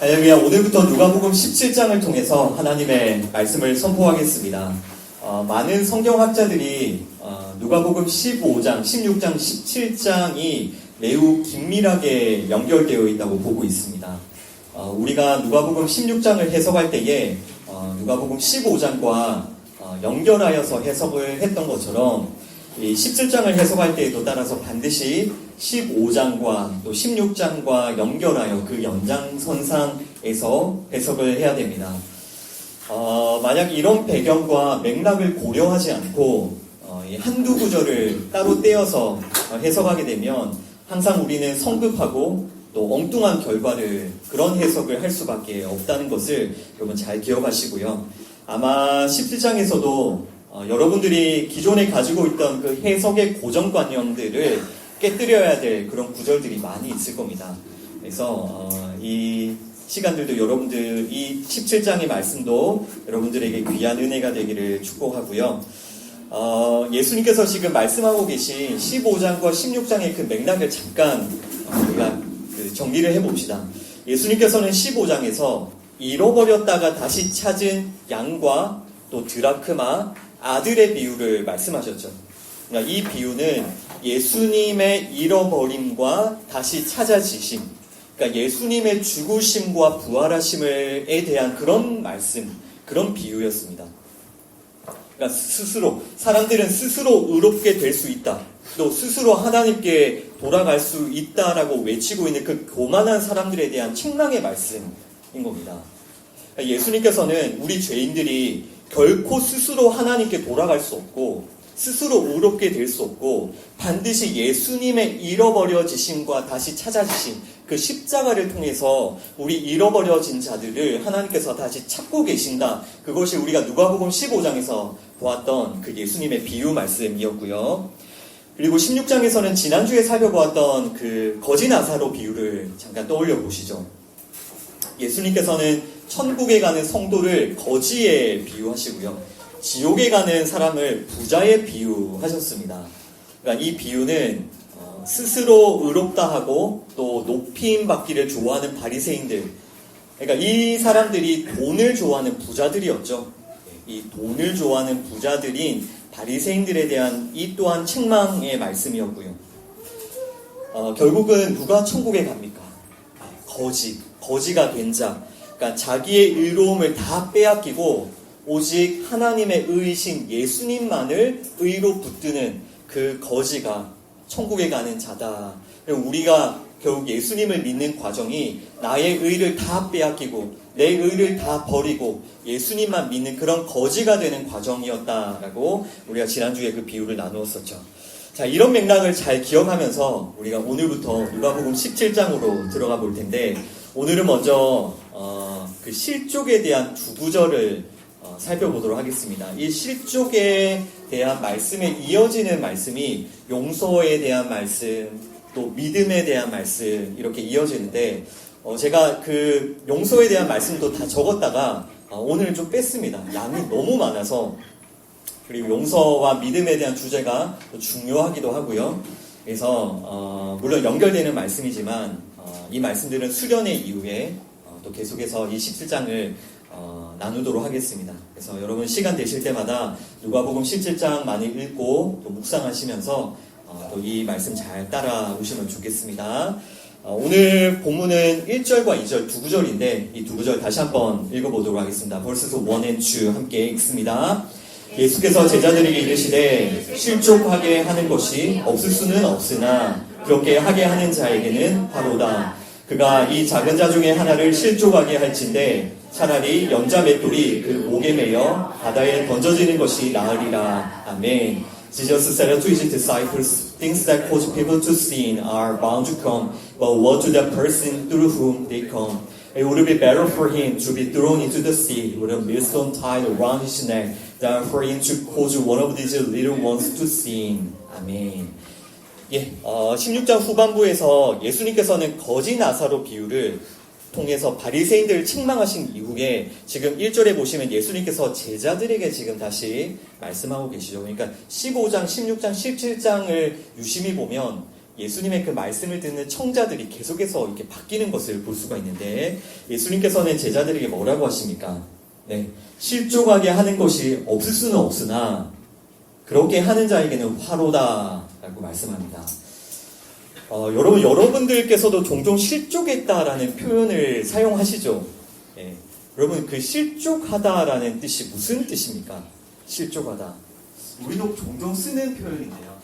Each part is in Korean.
할렐루야. 오늘부터 누가복음 17장을 통해서 하나님의 말씀을 선포하겠습니다. 많은 성경학자들이 누가복음 15장, 16장, 17장이 매우 긴밀하게 연결되어 있다고 보고 있습니다. 우리가 누가복음 16장을 해석할 때에 누가복음 15장과 연결하여서 해석을 했던 것처럼 이 17장을 해석할 때에도 따라서 반드시 15장과 또 16장과 연결하여 그 연장선상에서 해석을 해야 됩니다. 만약 이런 배경과 맥락을 고려하지 않고 한두 구절을 따로 떼어서 해석하게 되면 항상 우리는 성급하고 또 엉뚱한 결과를 그런 해석을 할 수밖에 없다는 것을 여러분 잘 기억하시고요. 아마 17장에서도 여러분들이 기존에 가지고 있던 그 해석의 고정관념들을 깨뜨려야 될 그런 구절들이 많이 있을 겁니다. 그래서 이 시간들도 여러분들 이 17장의 말씀도 여러분들에게 귀한 은혜가 되기를 축복하고요. 예수님께서 지금 말씀하고 계신 15장과 16장의 그 맥락을 잠깐 우리가 정리를 해봅시다. 예수님께서는 15장에서 잃어버렸다가 다시 찾은 양과 또 드라크마, 아들의 비유를 말씀하셨죠. 그러니까 이 비유는 예수님의 잃어버림과 다시 찾아지심, 그러니까 예수님의 죽으심과 부활하심에 대한 그런 말씀, 그런 비유였습니다. 그러니까 사람들은 스스로 의롭게 될 수 있다, 또 스스로 하나님께 돌아갈 수 있다라고 외치고 있는 그 교만한 사람들에 대한 책망의 말씀인 겁니다. 그러니까 예수님께서는 우리 죄인들이 결코 스스로 하나님께 돌아갈 수 없고 스스로 의롭게 될 수 없고 반드시 예수님의 잃어버려지심과 다시 찾아지심, 그 십자가를 통해서 우리 잃어버려진 자들을 하나님께서 다시 찾고 계신다. 그것이 우리가 누가복음 15장에서 보았던 그 예수님의 비유 말씀이었고요. 그리고 16장에서는 지난주에 살펴보았던 그 거지 나사로 비유를 잠깐 떠올려 보시죠. 예수님께서는 천국에 가는 성도를 거지에 비유하시고요. 지옥에 가는 사람을 부자에 비유하셨습니다. 그러니까 이 비유는 스스로 의롭다 하고 또 높임 받기를 좋아하는 바리새인들, 그러니까 이 사람들이 돈을 좋아하는 부자들이었죠. 이 돈을 좋아하는 부자들인 바리새인들에 대한 이 또한 책망의 말씀이었고요. 결국은 누가 천국에 갑니까? 거지가 된 자, 그러니까 자기의 의로움을 다 빼앗기고 오직 하나님의 의이신 예수님만을 의로 붙드는 그 거지가 천국에 가는 자다. 우리가 결국 예수님을 믿는 과정이 나의 의를 다 빼앗기고 내 의를 다 버리고 예수님만 믿는 그런 거지가 되는 과정이었다라고 우리가 지난주에 그 비유를 나누었었죠. 자, 이런 맥락을 잘 기억하면서 우리가 오늘부터 누가복음 17장으로 들어가 볼 텐데, 오늘은 먼저 그 실족에 대한 두 구절을 살펴보도록 하겠습니다. 이 실족에 대한 말씀에 이어지는 말씀이 용서에 대한 말씀, 또 믿음에 대한 말씀, 이렇게 이어지는데 제가 그 용서에 대한 말씀도 다 적었다가 오늘 좀 뺐습니다. 양이 너무 많아서. 그리고 용서와 믿음에 대한 주제가 중요하기도 하고요. 그래서 물론 연결되는 말씀이지만 이 말씀들은 수련의 이후에 또 계속해서 이 17장을 나누도록 하겠습니다. 그래서 여러분 시간 되실 때마다 누가복음 17장 많이 읽고 또 묵상하시면서 또 이 말씀 잘 따라오시면 좋겠습니다. 오늘 본문은 1절과 2절 두 구절인데 이 두 구절 다시 한번 읽어보도록 하겠습니다. Verses 1 and 2 함께 읽습니다. 예수께서 제자들에게 이르시되 실족하게 하는 것이 없을 수는 없으나 그렇게 하게 하는 자에게는 바로다. 그가 이 작은 자 중에 하나를 실족하게 할진대 차라리 연자 맷돌이 그 목에 매여 바다에 던져지는 것이 나으리라. 아멘. Jesus said to his disciples, things that cause people to sin are bound to come, but woe to the person through whom they come. It would be better for him to be thrown into the sea with a millstone tied around his neck than for him to cause one of these little ones to sin. 아멘. 16장 후반부에서 예수님께서는 거지 나사로 비유를 통해서 바리새인들을 책망하신 이후에 지금 1절에 보시면 예수님께서 제자들에게 지금 다시 말씀하고 계시죠. 그러니까 15장, 16장, 17장을 유심히 보면 예수님의 그 말씀을 듣는 청자들이 계속해서 이렇게 바뀌는 것을 볼 수가 있는데, 예수님께서는 제자들에게 뭐라고 하십니까? 네, 실족하게 하는 것이 없을 수는 없으나 그렇게 하는 자에게는 화로다라고 말씀합니다. 여러분들께서도 종종 실족했다라는 표현을 사용하시죠. 네, 여러분, 그 실족하다라는 뜻이 무슨 뜻입니까? 실족하다. 우리도 종종 쓰는 표현인데요.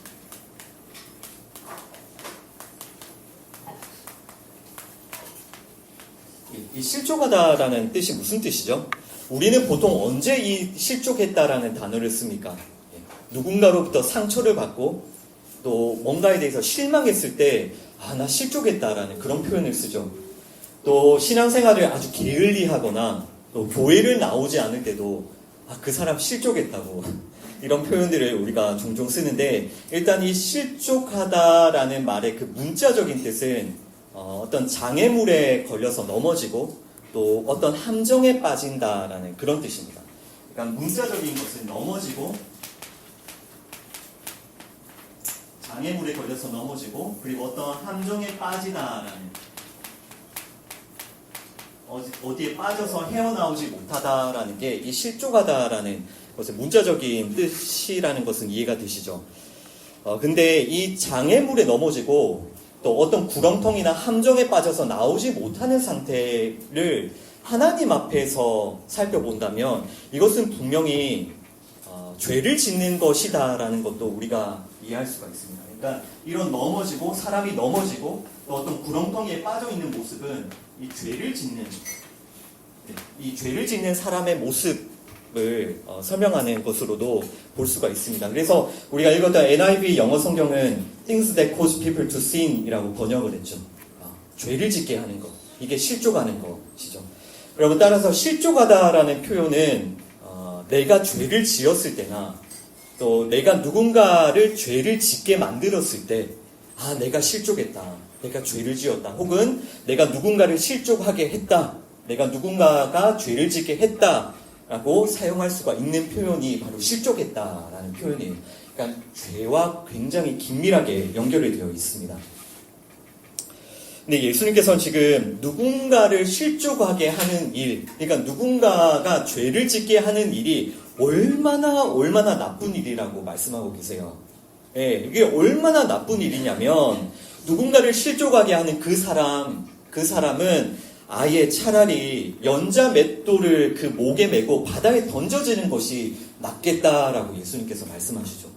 이 실족하다라는 뜻이 무슨 뜻이죠? 우리는 보통 언제 이 실족했다라는 단어를 씁니까? 누군가로부터 상처를 받고 또 뭔가에 대해서 실망했을 때, 나 실족했다라는 그런 표현을 쓰죠. 또 신앙생활을 아주 게을리하거나 또 교회를 나오지 않을 때도 그 사람 실족했다고 이런 표현들을 우리가 종종 쓰는데, 일단 이 실족하다라는 말의 그 문자적인 뜻은 어떤 장애물에 걸려서 넘어지고 또 어떤 함정에 빠진다라는 그런 뜻입니다. 그러니까 문자적인 것은 넘어지고, 장애물에 걸려서 넘어지고, 그리고 어떤 함정에 빠지다라는, 어디에 빠져서 헤어나오지 못하다라는 게 이 실족하다라는 것의 문자적인 뜻이라는 것은 이해가 되시죠? 근데 이 장애물에 넘어지고 또 어떤 구렁텅이나 함정에 빠져서 나오지 못하는 상태를 하나님 앞에서 살펴본다면 이것은 분명히 죄를 짓는 것이다라는 것도 우리가 이해할 수가 있습니다. 그러니까 이런 넘어지고, 사람이 넘어지고 또 어떤 구렁텅이에 빠져있는 모습은 이 죄를 짓는 사람의 모습을 설명하는 것으로도 볼 수가 있습니다. 그래서 우리가 읽었던 NIV 영어 성경은 Things that cause people to sin 이라고 번역을 했죠. 죄를 짓게 하는 것, 이게 실족하는 것이죠. 여러분, 따라서 실족하다라는 표현은 내가 죄를 지었을 때나 또 내가 누군가를 죄를 짓게 만들었을 때, 내가 실족했다, 내가 죄를 지었다, 혹은 내가 누군가를 실족하게 했다, 내가 누군가가 죄를 짓게 했다 라고 사용할 수가 있는 표현이 바로 실족했다라는 표현이에요. 그러니까 죄와 굉장히 긴밀하게 연결이 되어 있습니다. 근데 예수님께서는 지금 누군가를 실족하게 하는 일, 그러니까 누군가가 죄를 짓게 하는 일이 얼마나 나쁜 일이라고 말씀하고 계세요. 예, 이게 얼마나 나쁜 일이냐면, 누군가를 실족하게 하는 그 사람은 아예 차라리 연자 맷돌을 그 목에 메고 바다에 던져지는 것이 낫겠다라고 예수님께서 말씀하시죠.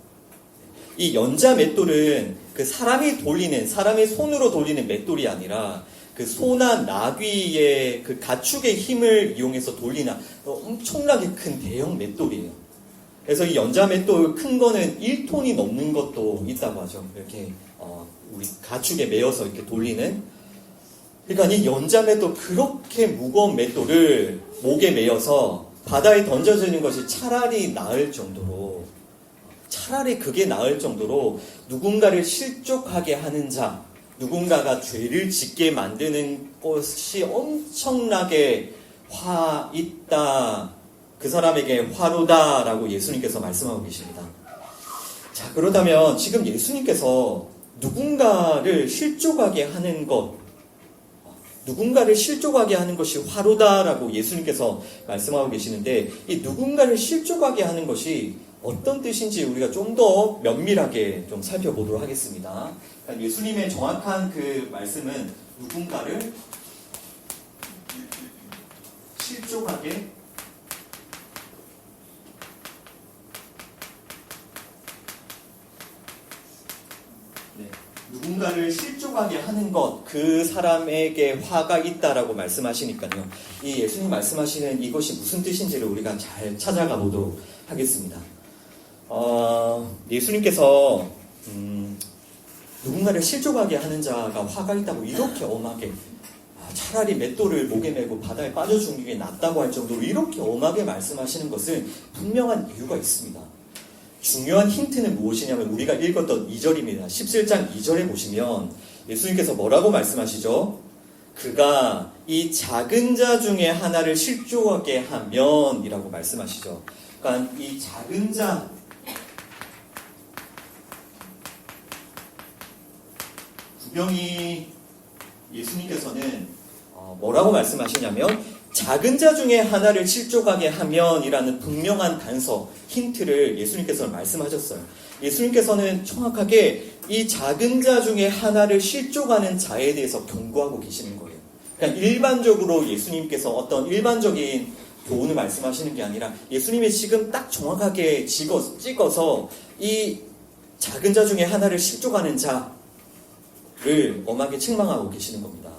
이 연자 맷돌은 그 사람의 손으로 돌리는 맷돌이 아니라 그 소나 나귀의 그 가축의 힘을 이용해서 돌리는 엄청나게 큰 대형 맷돌이에요. 그래서 이 연자 맷돌 큰 거는 1톤이 넘는 것도 있다고 하죠. 이렇게 우리 가축에 매어서 이렇게 돌리는. 그러니까 이 연자 맷돌, 그렇게 무거운 맷돌을 목에 매어서 바다에 던져지는 것이 차라리 그게 나을 정도로 누군가를 실족하게 하는 자, 누군가가 죄를 짓게 만드는 것이 엄청나게 화 있다, 그 사람에게 화로다라고 예수님께서 말씀하고 계십니다. 자, 그렇다면 지금 예수님께서 누군가를 실족하게 하는 것이 화로다라고 예수님께서 말씀하고 계시는데, 이 누군가를 실족하게 하는 것이 어떤 뜻인지 우리가 좀 더 면밀하게 좀 살펴보도록 하겠습니다. 그러니까 예수님의 정확한 그 말씀은 누군가를 실족하게 누군가를 실족하게 하는 것, 그 사람에게 화가 있다라고 말씀하시니까요. 이 예수님 말씀하시는 이것이 무슨 뜻인지를 우리가 잘 찾아가 보도록 하겠습니다. 예수님께서 누군가를 실족하게 하는 자가 화가 있다고 이렇게 엄하게, 차라리 맷돌을 목에 메고 바다에 빠져 죽는 게 낫다고 할 정도로 이렇게 엄하게 말씀하시는 것은 분명한 이유가 있습니다. 중요한 힌트는 무엇이냐면 우리가 읽었던 2절입니다. 17장 2절에 보시면 예수님께서 뭐라고 말씀하시죠? 그가 이 작은 자 중에 하나를 실족하게 하면 이라고 말씀하시죠. 그러니까 이 작은 자, 분명히 예수님께서는 뭐라고 말씀하시냐면 작은 자 중에 하나를 실족하게 하면이라는 분명한 단서, 힌트를 예수님께서는 말씀하셨어요. 예수님께서는 정확하게 이 작은 자 중에 하나를 실족하는 자에 대해서 경고하고 계시는 거예요. 그러니까 일반적으로 예수님께서 어떤 일반적인 교훈을 말씀하시는 게 아니라 예수님이 지금 딱 정확하게 찍어서 이 작은 자 중에 하나를 실족하는 자를 엄하게 책망하고 계시는 겁니다.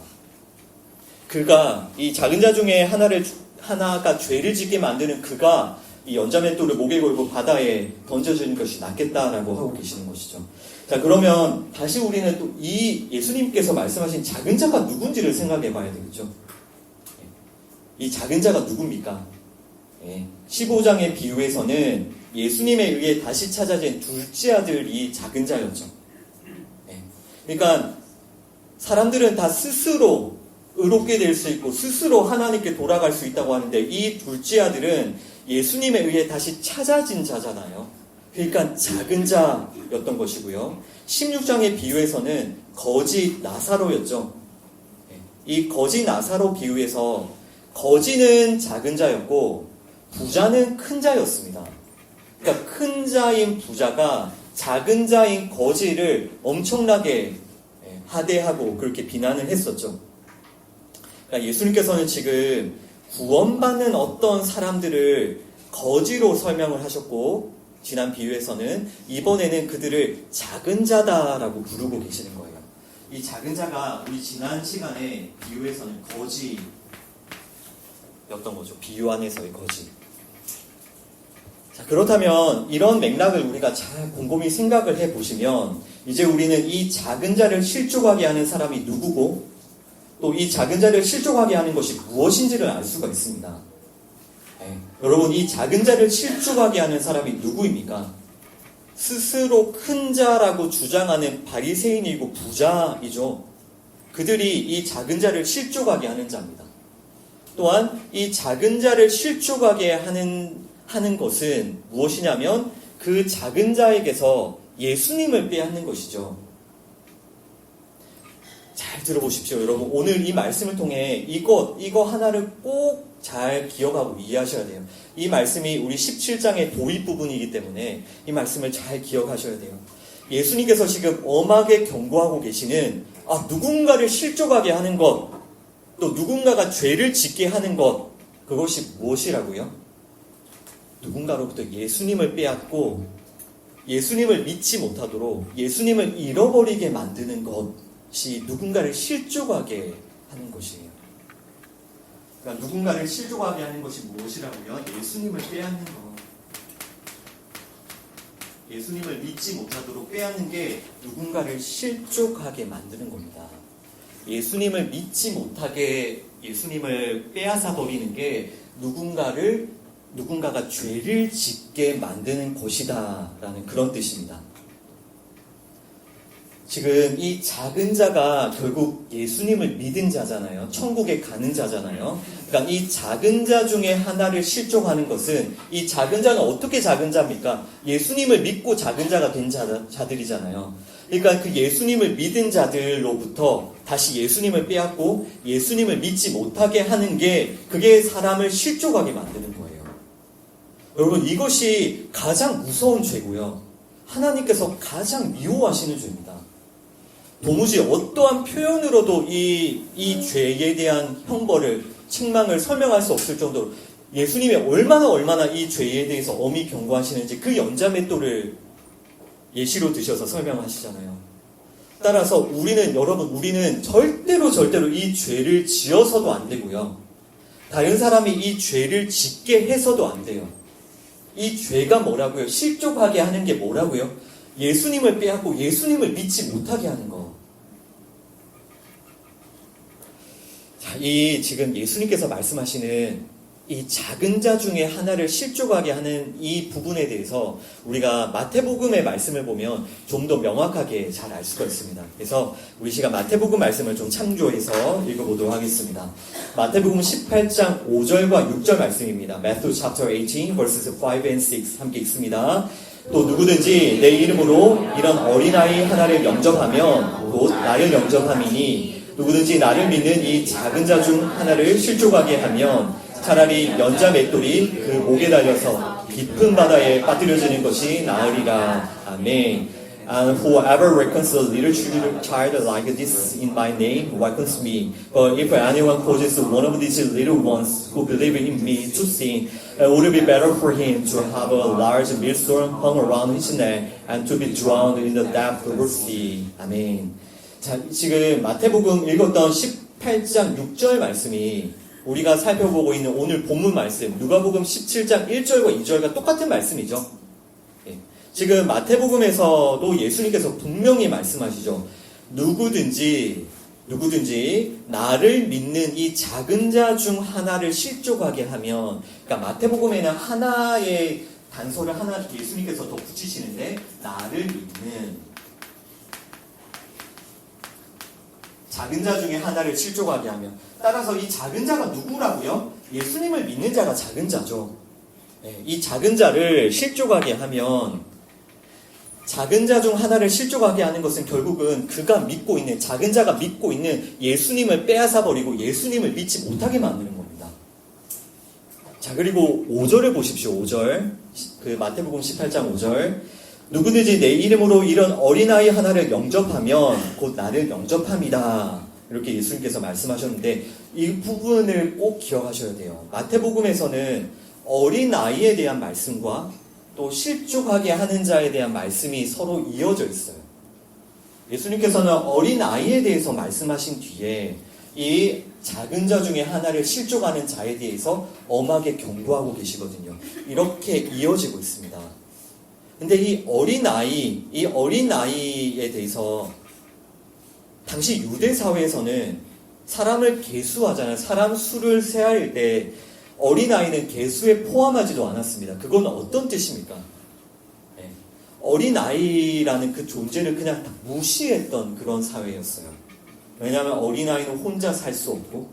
그가 이 작은 자 중에 하나가 죄를 짓게 만드는 그가 이 연자맷돌을 목에 걸고 바다에 던져지는 것이 낫겠다라고 하고 계시는 것이죠. 자, 그러면 다시 우리는 또 이 예수님께서 말씀하신 작은 자가 누군지를 생각해 봐야 되겠죠. 이 작은 자가 누굽니까? 15장의 비유에서는 예수님에 의해 다시 찾아진 둘째 아들이 작은 자였죠. 그러니까 사람들은 다 스스로 의롭게 될 수 있고 스스로 하나님께 돌아갈 수 있다고 하는데 이 둘째 아들은 예수님에 의해 다시 찾아진 자잖아요. 그러니까 작은 자였던 것이고요. 16장의 비유에서는 거지 나사로였죠. 이 거지 나사로 비유에서 거지는 작은 자였고 부자는 큰 자였습니다. 그러니까 큰 자인 부자가 작은 자인 거지를 엄청나게 하대하고 그렇게 비난을 했었죠. 그러니까 예수님께서는 지금 구원받는 어떤 사람들을 거지로 설명을 하셨고 지난 비유에서는 이번에는 그들을 작은 자다라고 부르고 계시는 거예요. 이 작은 자가 우리 지난 시간에 비유에서는 거지였던 거죠. 비유 안에서의 거지. 자, 그렇다면 이런 맥락을 우리가 잘 곰곰이 생각을 해보시면 이제 우리는 이 작은 자를 실족하게 하는 사람이 누구고 또 이 작은 자를 실족하게 하는 것이 무엇인지를 알 수가 있습니다. 여러분, 이 작은 자를 실족하게 하는 사람이 누구입니까? 스스로 큰 자라고 주장하는 바리새인이고 부자이죠. 그들이 이 작은 자를 실족하게 하는 자입니다. 또한 이 작은 자를 실족하게 하는 것은 무엇이냐면 그 작은 자에게서 예수님을 빼앗는 것이죠. 잘 들어보십시오, 여러분. 오늘 이 말씀을 통해 이거 하나를 꼭 잘 기억하고 이해하셔야 돼요. 이 말씀이 우리 17장의 도입 부분이기 때문에 이 말씀을 잘 기억하셔야 돼요. 예수님께서 지금 엄하게 경고하고 계시는 누군가를 실족하게 하는 것, 또 누군가가 죄를 짓게 하는 것, 그것이 무엇이라고요? 누군가로부터 예수님을 빼앗고 예수님을 믿지 못하도록 예수님을 잃어버리게 만드는 것이 누군가를 실족하게 하는 것이에요. 그러니까 누군가를 실족하게 하는 것이 무엇이라고요? 예수님을 빼앗는 것. 예수님을 믿지 못하도록 빼앗는 게 누군가를 실족하게 만드는 겁니다. 예수님을 믿지 못하게 예수님을 빼앗아 버리는 게 누군가가 죄를 짓게 만드는 것이다 라는 그런 뜻입니다. 지금 이 작은 자가 결국 예수님을 믿은 자잖아요. 천국에 가는 자잖아요. 그러니까 이 작은 자 중에 하나를 실족하는 것은 이 작은 자는 어떻게 작은 자입니까? 예수님을 믿고 작은 자가 된 자들이잖아요. 그러니까 그 예수님을 믿은 자들로부터 다시 예수님을 빼앗고 예수님을 믿지 못하게 하는 게 그게 사람을 실족하게 만드는 거예요. 여러분, 이것이 가장 무서운 죄고요. 하나님께서 가장 미워하시는 죄입니다. 도무지 어떠한 표현으로도 이 죄에 대한 형벌을, 책망을 설명할 수 없을 정도로 예수님이 얼마나 이 죄에 대해서 엄히 경고하시는지 그 연자맷돌을 예시로 드셔서 설명하시잖아요. 따라서 우리는 절대로 이 죄를 지어서도 안 되고요. 다른 사람이 이 죄를 짓게 해서도 안 돼요. 이 죄가 뭐라고요? 실족하게 하는 게 뭐라고요? 예수님을 빼앗고 예수님을 믿지 못하게 하는 거. 자, 지금 예수님께서 말씀하시는 이 작은 자 중에 하나를 실족하게 하는 이 부분에 대해서 우리가 마태복음의 말씀을 보면 좀 더 명확하게 잘 알 수가 있습니다. 그래서 우리 시간 마태복음 말씀을 좀 참조해서 읽어보도록 하겠습니다. 마태복음 18장 5절과 6절 말씀입니다. Matthew chapter 18 verses 5 and 6 함께 읽습니다. 또 누구든지 내 이름으로 이런 어린아이 하나를 영접하면 곧 나를 영접함이니 누구든지 나를 믿는 이 작은 자 중 하나를 실족하게 하면 차라리 연자 맷돌이 그 목에 달려서 깊은 바다에 빠뜨려지는 것이 나으리라. 아멘. And whoever reckons a little child like this in my name reckons me. But if anyone causes one of these little ones who believe in me to sin, it would be better for him to have a large millstone hung around his neck and to be drowned in the depth of the sea. 아멘. 자, 지금 마태복음 읽었던 18장 6절 말씀이 우리가 살펴보고 있는 오늘 본문 말씀, 누가복음 17장 1절과 2절과 똑같은 말씀이죠. 지금 마태복음에서도 예수님께서 분명히 말씀하시죠. 누구든지 나를 믿는 이 작은 자 중 하나를 실족하게 하면, 그러니까 마태복음에는 하나의 단서를 하나 예수님께서 더 붙이시는데, 나를 믿는 작은 자 중에 하나를 실족하게 하면, 따라서 이 작은 자가 누구라고요? 예수님을 믿는 자가 작은 자죠. 이 작은 자를 실족하게 하면, 작은 자 중 하나를 실족하게 하는 것은 결국은 그가 믿고 있는, 작은 자가 믿고 있는 예수님을 빼앗아 버리고 예수님을 믿지 못하게 만드는 겁니다. 자, 그리고 5절을 보십시오. 5절. 그 마태복음 18장 5절. 누구든지 내 이름으로 이런 어린아이 하나를 영접하면 곧 나를 영접함이다. 이렇게 예수님께서 말씀하셨는데 이 부분을 꼭 기억하셔야 돼요. 마태복음에서는 어린아이에 대한 말씀과 또 실족하게 하는 자에 대한 말씀이 서로 이어져 있어요. 예수님께서는 어린아이에 대해서 말씀하신 뒤에 이 작은 자 중에 하나를 실족하는 자에 대해서 엄하게 경고하고 계시거든요. 이렇게 이어지고 있습니다. 근데 이 어린아이에 대해서 당시 유대 사회에서는 사람을 계수하잖아요. 사람 수를 세할 때 어린아이는 계수에 포함하지도 않았습니다. 그건 어떤 뜻입니까? 네. 어린아이라는 그 존재를 그냥 다 무시했던 그런 사회였어요. 왜냐하면 어린아이는 혼자 살 수 없고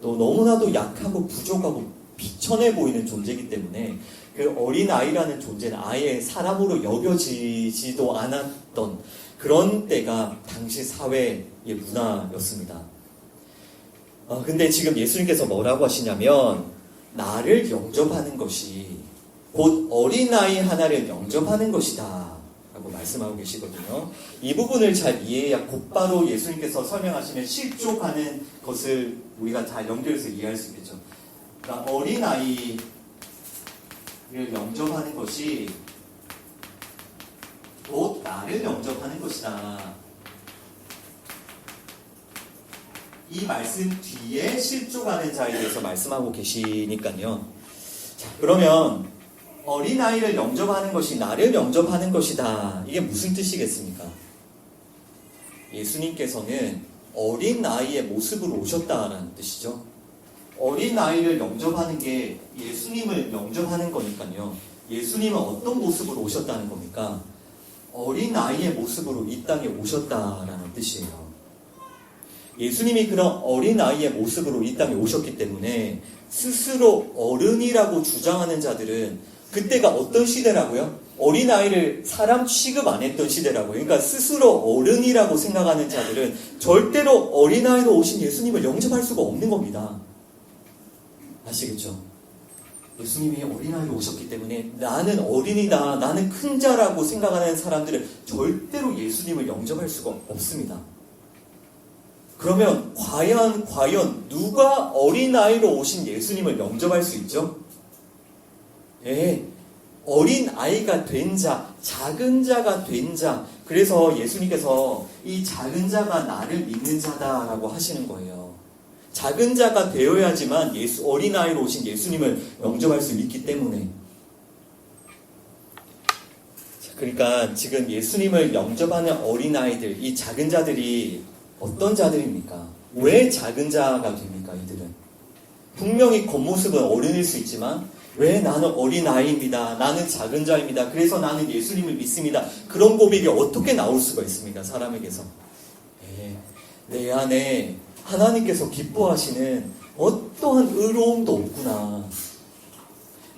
또 너무나도 약하고 부족하고 비천해 보이는 존재이기 때문에 그 어린아이라는 존재는 아예 사람으로 여겨지지도 않았던 그런 때가 당시 사회의 문화였습니다. 근데 지금 예수님께서 뭐라고 하시냐면 나를 영접하는 것이 곧 어린아이 하나를 영접하는 것이다 라고 말씀하고 계시거든요. 이 부분을 잘 이해해야 곧바로 예수님께서 설명하시는 실족하는 것을 우리가 잘 연결해서 이해할 수 있겠죠. 그러니까 어린아이를 영접하는 것이 곧 나를 영접하는 것이다. 이 말씀 뒤에 실족하는 자에 대해서 말씀하고 계시니까요. 자, 그러면 어린아이를 영접하는 것이 나를 영접하는 것이다. 이게 무슨 뜻이겠습니까? 예수님께서는 어린아이의 모습으로 오셨다라는 뜻이죠. 어린아이를 영접하는 게 예수님을 영접하는 거니까요. 예수님은 어떤 모습으로 오셨다는 겁니까? 어린아이의 모습으로 이 땅에 오셨다라는 뜻이에요. 예수님이 그런 어린아이의 모습으로 이 땅에 오셨기 때문에 스스로 어른이라고 주장하는 자들은 그때가 어떤 시대라고요? 어린아이를 사람 취급 안 했던 시대라고요. 그러니까 스스로 어른이라고 생각하는 자들은 절대로 어린아이로 오신 예수님을 영접할 수가 없는 겁니다. 아시겠죠? 예수님이 어린아이로 오셨기 때문에 나는 어린이다, 나는 큰 자라고 생각하는 사람들은 절대로 예수님을 영접할 수가 없습니다. 그러면 과연 누가 어린아이로 오신 예수님을 영접할 수 있죠? 예, 어린아이가 된 자, 작은 자가 된 자. 그래서 예수님께서 이 작은 자가 나를 믿는 자다라고 하시는 거예요. 작은 자가 되어야지만 어린아이로 오신 예수님을 영접할 수 있기 때문에. 그러니까 지금 예수님을 영접하는 어린아이들, 이 작은 자들이 어떤 자들입니까? 왜 작은 자가 됩니까? 이들은 분명히 겉모습은 어른일 수 있지만 왜 나는 어린아이입니다. 나는 작은 자입니다. 그래서 나는 예수님을 믿습니다. 그런 고백이 어떻게 나올 수가 있습니까? 사람에게서. 내 안에 하나님께서 기뻐하시는 어떠한 의로움도 없구나.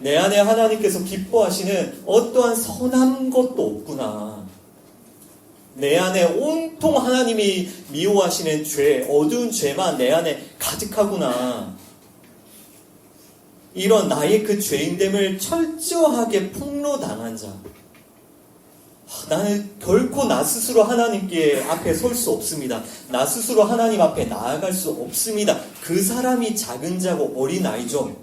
내 안에 하나님께서 기뻐하시는 어떠한 선한 것도 없구나. 내 안에 온통 하나님이 미워하시는 죄, 어두운 죄만 내 안에 가득하구나. 이런 나의 그 죄인됨을 철저하게 폭로당한 자. 나는 결코 나 스스로 하나님께 앞에 설 수 없습니다. 나 스스로 하나님 앞에 나아갈 수 없습니다. 그 사람이 작은 자고 어린아이죠.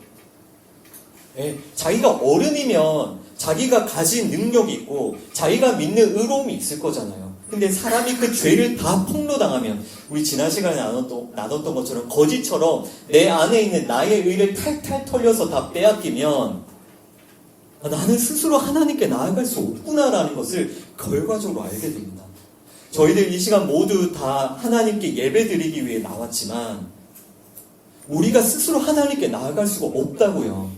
자기가 어른이면 자기가 가진 능력이 있고 자기가 믿는 의로움이 있을 거잖아요. 근데 사람이 그 죄를 다 폭로당하면 우리 지난 시간에 나눴던 것처럼 거지처럼 내 안에 있는 나의 의를 탈탈 털려서 다 빼앗기면 나는 스스로 하나님께 나아갈 수 없구나라는 것을 결과적으로 알게 됩니다. 저희들 이 시간 모두 다 하나님께 예배드리기 위해 나왔지만 우리가 스스로 하나님께 나아갈 수가 없다고요.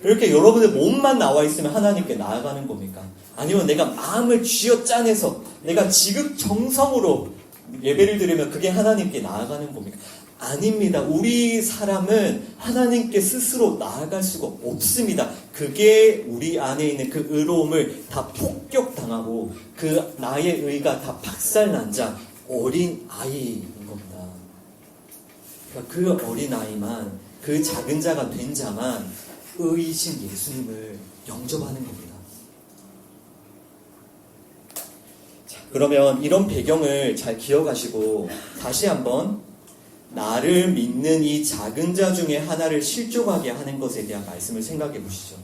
이렇게 여러분의 몸만 나와 있으면 하나님께 나아가는 겁니까? 아니면 내가 마음을 쥐어짜내서 내가 지극정성으로 예배를 드리면 그게 하나님께 나아가는 겁니까? 아닙니다. 우리 사람은 하나님께 스스로 나아갈 수가 없습니다. 그게 우리 안에 있는 그 의로움을 다 폭격당하고 그 나의 의가 다 박살난 자, 어린 아이인 겁니다. 그러니까 그 어린 아이만, 그 작은 자가 된 자만 의이신 예수님을 영접하는 겁니다. 자, 그러면 이런 배경을 잘 기억하시고 다시 한번 나를 믿는 이 작은 자 중에 하나를 실족하게 하는 것에 대한 말씀을 생각해 보시죠.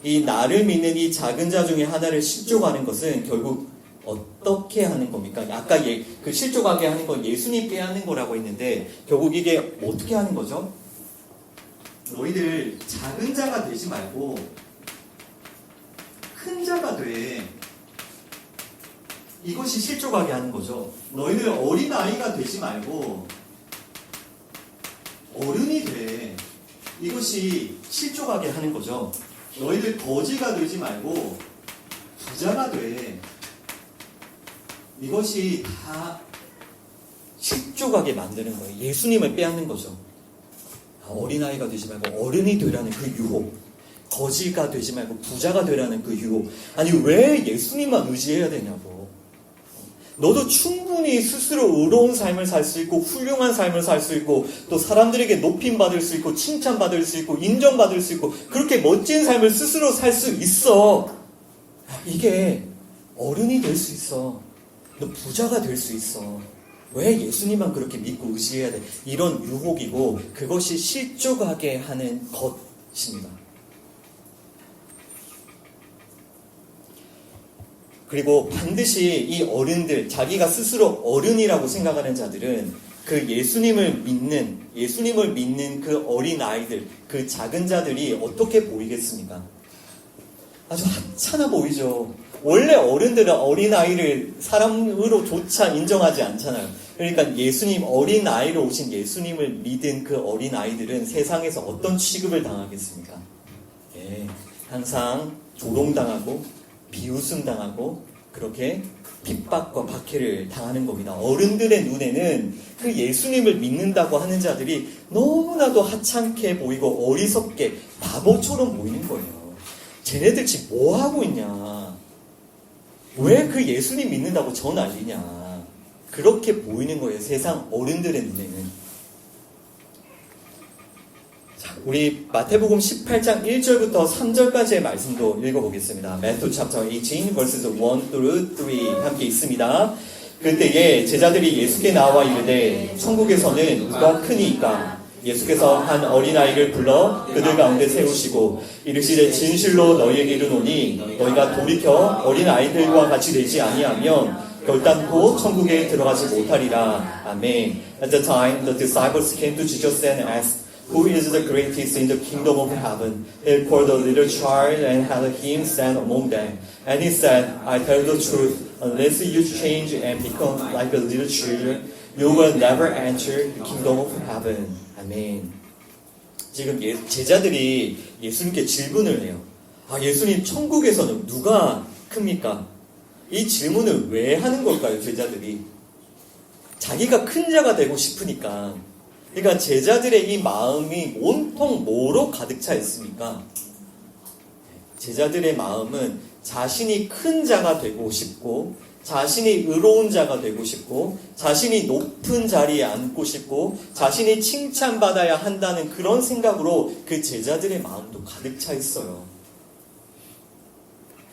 이 나를 믿는 이 작은 자 중에 하나를 실족하는 것은 결국 어떻게 하는 겁니까? 아까 그 실족하게 하는 건 예수님 빼앗는 거라고 했는데 결국 이게 어떻게 하는 거죠? 너희들 작은 자가 되지 말고 큰 자가 돼. 이것이 실족하게 하는 거죠. 너희들 어린아이가 되지 말고 어른이 돼. 이것이 실족하게 하는 거죠. 너희들 거지가 되지 말고 부자가 돼. 이것이 다 실족하게 만드는 거예요. 예수님을 빼앗는 거죠. 어린아이가 되지 말고 어른이 되라는 그 유혹. 거지가 되지 말고 부자가 되라는 그 유혹. 아니 왜 예수님만 의지해야 되냐고. 너도 충분히 스스로 의로운 삶을 살 수 있고 훌륭한 삶을 살 수 있고 또 사람들에게 높임받을 수 있고 칭찬받을 수 있고 인정받을 수 있고 그렇게 멋진 삶을 스스로 살 수 있어. 이게 어른이 될 수 있어. 너 부자가 될 수 있어. 왜 예수님만 그렇게 믿고 의지해야 돼? 이런 유혹이고 그것이 실족하게 하는 것입니다. 그리고 반드시 이 어른들, 자기가 스스로 어른이라고 생각하는 자들은 그 예수님을 믿는 그 어린 아이들, 그 작은 자들이 어떻게 보이겠습니까? 아주 하찮아 보이죠. 원래 어른들은 어린 아이를 사람으로조차 인정하지 않잖아요. 그러니까 어린 아이로 오신 예수님을 믿은 그 어린 아이들은 세상에서 어떤 취급을 당하겠습니까? 항상 조롱당하고 비웃음 당하고 그렇게 핍박과 박해를 당하는 겁니다. 어른들의 눈에는 그 예수님을 믿는다고 하는 자들이 너무나도 하찮게 보이고 어리석게 바보처럼 보이는 거예요. 쟤네들 지금 뭐 하고 있냐? 왜 그 예수님 믿는다고 저 난리냐? 그렇게 보이는 거예요. 세상 어른들의 눈에는. 우리 마태복음 18장 1절부터 3절까지의 말씀도 읽어보겠습니다. Matthew chapter 18 verses 1 through 3 함께 있습니다. 그때에 제자들이 예수께 나와 이르되 천국에서는 누가 크니이까? 예수께서 한 어린아이를 불러 그들 가운데 세우시고 이르시되 진실로 너희에게 이르노니 너희가 돌이켜 어린아이들과 같이 되지 아니하면 결단코 천국에 들어가지 못하리라. 아멘. At the time the disciples came to Jesus and asked, Who is the greatest in the kingdom of heaven? He called a little child and had him stand among them. And he said, I tell the truth, unless you change and become like a little children, you will never enter the kingdom of heaven. 아멘. 지금 제자들이 예수님께 질문을 해요. 예수님 천국에서는 누가 큽니까? 이 질문을 왜 하는 걸까요, 제자들이? 자기가 큰 자가 되고 싶으니까. 그러니까 제자들의 이 마음이 온통 뭐로 가득 차 있습니까? 제자들의 마음은 자신이 큰 자가 되고 싶고, 자신이 의로운 자가 되고 싶고, 자신이 높은 자리에 앉고 싶고, 자신이 칭찬받아야 한다는 그런 생각으로 그 제자들의 마음도 가득 차 있어요.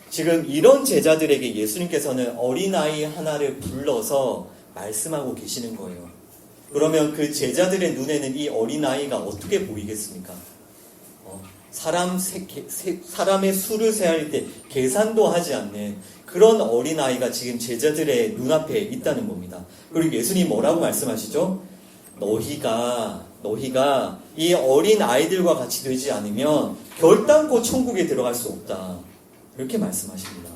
지금 이런 제자들에게 예수님께서는 어린아이 하나를 불러서 말씀하고 계시는 거예요. 그러면 그 제자들의 눈에는 이 어린아이가 어떻게 보이겠습니까? 사람의 수를 세할 때 계산도 하지 않는 그런 어린아이가 지금 제자들의 눈앞에 있다는 겁니다. 그리고 예수님 뭐라고 말씀하시죠? 너희가 이 어린아이들과 같이 되지 않으면 결단코 천국에 들어갈 수 없다. 이렇게 말씀하십니다.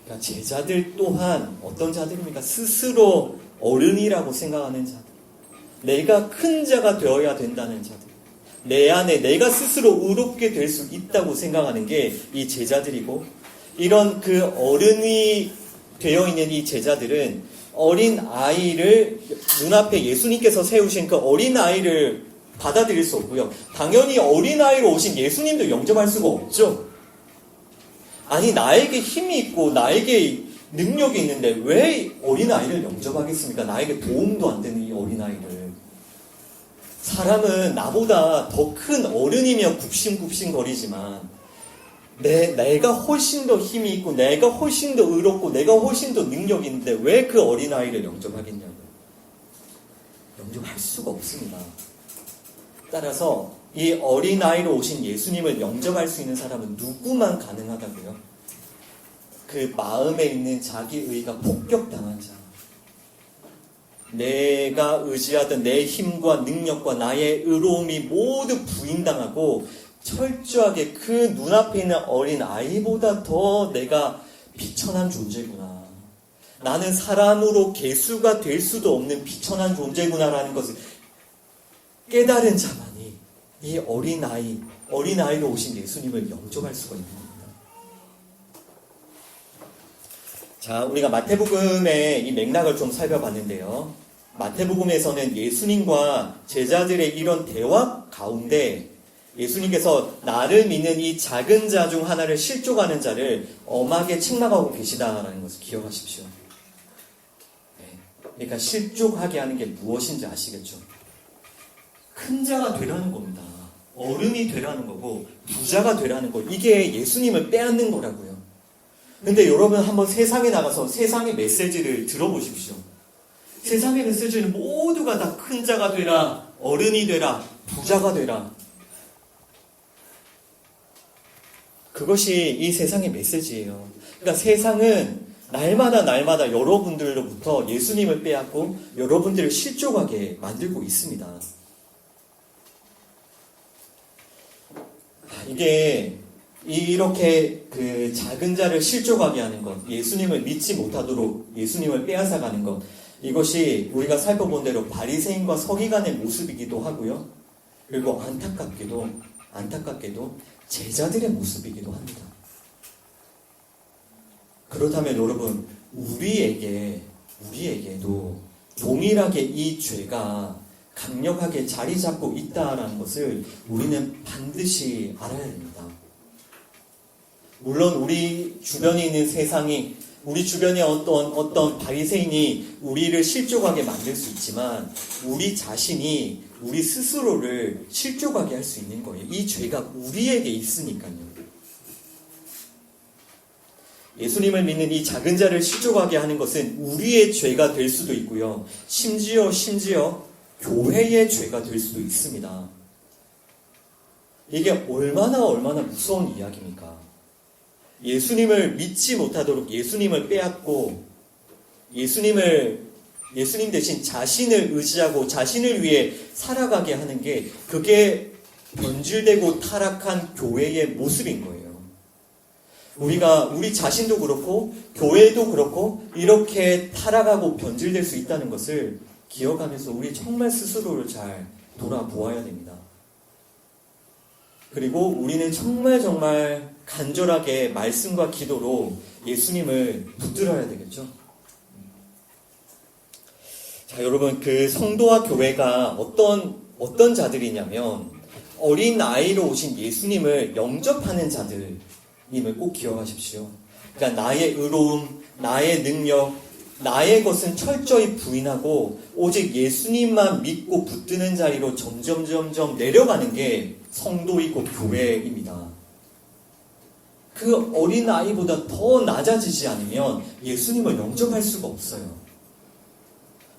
그러니까 제자들 또한 어떤 자들입니까? 스스로 어른이라고 생각하는 자들. 내가 큰 자가 되어야 된다는 자들. 내 안에 내가 스스로 의롭게 될 수 있다고 생각하는 게 이 제자들이고, 이런 그 어른이 되어 있는 이 제자들은 어린 아이를 눈앞에 예수님께서 세우신 그 어린 아이를 받아들일 수 없고요. 당연히 어린 아이로 오신 예수님도 영접할 수가 없죠. 아니, 나에게 힘이 있고 나에게 능력이 있는데 왜 어린 아이를 영접하겠습니까? 나에게 도움도 안 되는 이 어린 아이를. 사람은 나보다 더 큰 어른이면 굽신굽신거리지만 내가 훨씬 더 힘이 있고 내가 훨씬 더 의롭고 내가 훨씬 더 능력이 있는데 왜 그 어린아이를 영접하겠냐고요. 영접할 수가 없습니다. 따라서 이 어린아이로 오신 예수님을 영접할 수 있는 사람은 누구만 가능하다고요? 그 마음에 있는 자기의가 폭격당한 자. 내가 의지하던 내 힘과 능력과 나의 의로움이 모두 부인당하고 철저하게 그 눈앞에 있는 어린 아이보다 더 내가 비천한 존재구나. 나는 사람으로 계수가 될 수도 없는 비천한 존재구나라는 것을 깨달은 자만이 이 어린아이로 오신 예수님을 영접할 수가 있는 겁니다. 자, 우리가 마태복음의 이 맥락을 좀 살펴봤는데요. 마태복음에서는 예수님과 제자들의 이런 대화 가운데 예수님께서 나를 믿는 이 작은 자 중 하나를 실족하는 자를 엄하게 책망하고 계시다라는 것을 기억하십시오. 그러니까 실족하게 하는 게 무엇인지 아시겠죠? 큰 자가 되라는 겁니다. 어른이 되라는 거고 부자가 되라는 거. 이게 예수님을 빼앗는 거라고요. 근데 여러분 한번 세상에 나가서 세상의 메시지를 들어보십시오. 세상의 메시지는 모두가 다 큰 자가 되라, 어른이 되라, 부자가 되라. 그것이 이 세상의 메시지예요. 그러니까 세상은 날마다 여러분들로부터 예수님을 빼앗고 여러분들을 실족하게 만들고 있습니다. 이게 이렇게 그 작은 자를 실족하게 하는 것, 예수님을 믿지 못하도록 예수님을 빼앗아가는 것, 이것이 우리가 살펴본 대로 바리새인과 서기관의 모습이기도 하고요. 그리고 안타깝게도 제자들의 모습이기도 합니다. 그렇다면 여러분, 우리에게도 동일하게 이 죄가 강력하게 자리 잡고 있다라는 것을 우리는 반드시 알아야 됩니다. 물론 우리 주변에 있는 세상이, 우리 주변에 어떤 바리새인이 우리를 실족하게 만들 수 있지만 우리 자신이 우리 스스로를 실족하게 할 수 있는 거예요. 이 죄가 우리에게 있으니까요. 예수님을 믿는 이 작은 자를 실족하게 하는 것은 우리의 죄가 될 수도 있고요. 심지어 교회의 죄가 될 수도 있습니다. 이게 얼마나 무서운 이야기입니까? 예수님을 믿지 못하도록 예수님을 빼앗고 예수님 대신 자신을 의지하고 자신을 위해 살아가게 하는 게 그게 변질되고 타락한 교회의 모습인 거예요. 우리 자신도 그렇고 교회도 그렇고 이렇게 타락하고 변질될 수 있다는 것을 기억하면서 우리 정말 스스로를 잘 돌아보아야 됩니다. 그리고 우리는 정말 간절하게 말씀과 기도로 예수님을 붙들어야 되겠죠. 자, 자, 여러분, 그 성도와 교회가 어떤 자들이냐면, 어린 아이로 오신 예수님을 영접하는 자들임을 꼭 기억하십시오. 그러니까 나의 의로움, 나의 능력, 나의 것은 철저히 부인하고 오직 예수님만 믿고 붙드는 자리로 점점 내려가는 게 성도이고 교회입니다. 그 어린 아이보다 더 낮아지지 않으면 예수님을 영접할 수가 없어요.